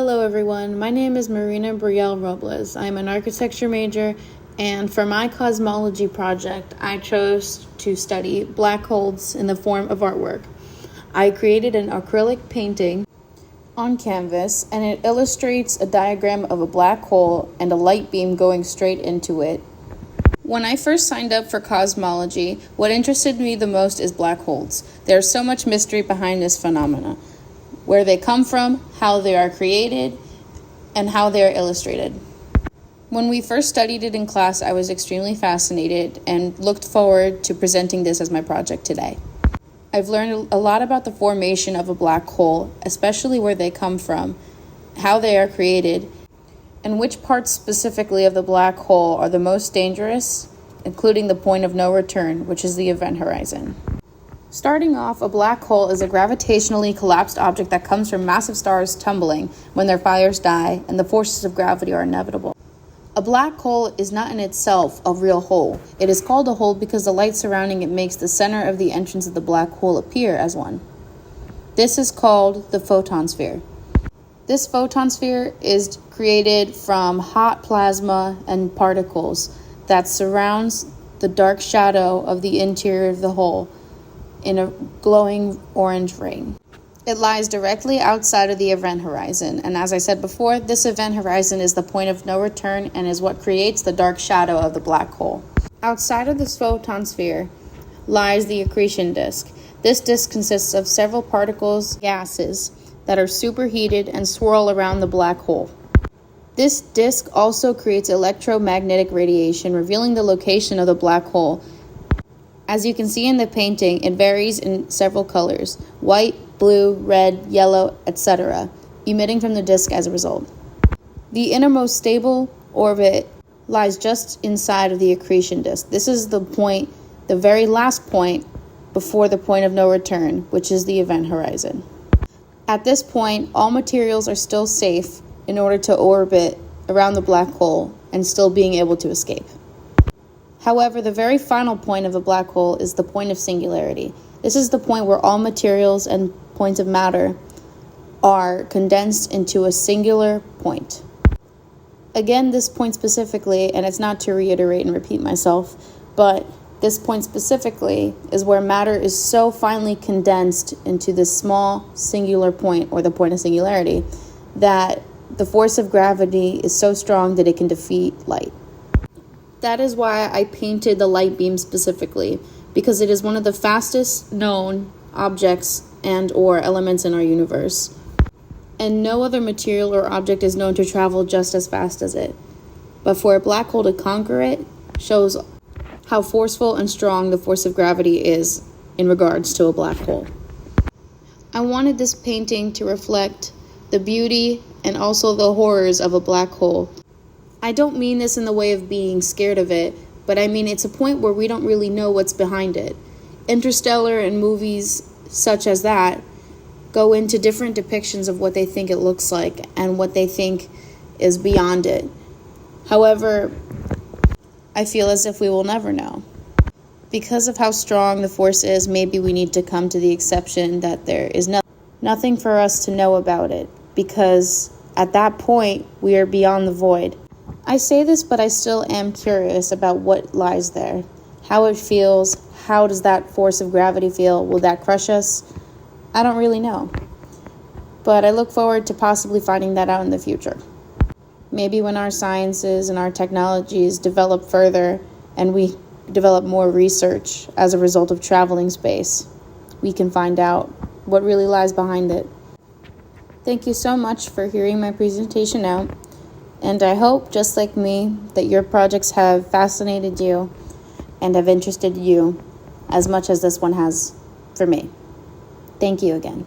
Hello everyone, my name is Marina Robles. I'm an architecture major, and for my Cosmology project, I chose to study black holes in the form of artwork. I created an acrylic painting on canvas, and it illustrates a diagram of a black hole and a light beam going straight into it. When I first signed up for Cosmology, what interested me the most is black holes. There's so much mystery behind this phenomena. Where they come from, how they are created, and how they are illustrated. When we first studied it in class, I was extremely fascinated and looked forward to presenting this as my project today. I've learned a lot about the formation of a black hole, especially where they come from, how they are created, and which parts specifically of the black hole are the most dangerous, including the point of no return, which is the event horizon. Starting off, a black hole is a gravitationally collapsed object that comes from massive stars tumbling when their fires die and the forces of gravity are inevitable. A black hole is not in itself a real hole. It is called a hole because the light surrounding it makes the center of the entrance of the black hole appear as one. This is called the photon sphere. This photon sphere is created from hot plasma and particles that surrounds the dark shadow of the interior of the hole in a glowing orange ring. It lies directly outside of the event horizon, and as I said before, this event horizon is the point of no return and is what creates the dark shadow of the black hole. Outside of this photon sphere lies the accretion disk. This disk consists of several particles, gases, that are superheated and swirl around the black hole. This disk also creates electromagnetic radiation, revealing the location of the black hole. As you can see in the painting, it varies in several colors: white, blue, red, yellow, etc., emitting from the disk as a result. The innermost stable orbit lies just inside of the accretion disk. This is the point, the very last point before the point of no return, which is the event horizon. At this point, all materials are still safe in order to orbit around the black hole and still being able to escape. However, the very final point of a black hole is the point of singularity. This is the point where all materials and points of matter are condensed into a singular point. Again, this point specifically, and it's not to reiterate and repeat myself, but this point specifically is where matter is so finely condensed into this small singular point, or the point of singularity, that the force of gravity is so strong that it can defeat light. That is why I painted the light beam specifically, because it is one of the fastest known objects and or elements in our universe. And no other material or object is known to travel just as fast as it. But for a black hole to conquer it shows how forceful and strong the force of gravity is in regards to a black hole. I wanted this painting to reflect the beauty and also the horrors of a black hole. I don't mean this in the way of being scared of it, but I mean it's a point where we don't really know what's behind it. Interstellar and movies such as that go into different depictions of what they think it looks like and what they think is beyond it. However, I feel as if we will never know. Because of how strong the force is, maybe we need to come to the exception that there is nothing for us to know about it, because at that point, we are beyond the void. I say this, but I still am curious about what lies there, how it feels, how does that force of gravity feel, will that crush us? I don't really know, but I look forward to possibly finding that out in the future. Maybe when our sciences and our technologies develop further and we develop more research as a result of traveling space, we can find out what really lies behind it. Thank you so much for hearing my presentation out. And I hope, just like me, that your projects have fascinated you and have interested you as much as this one has for me. Thank you again.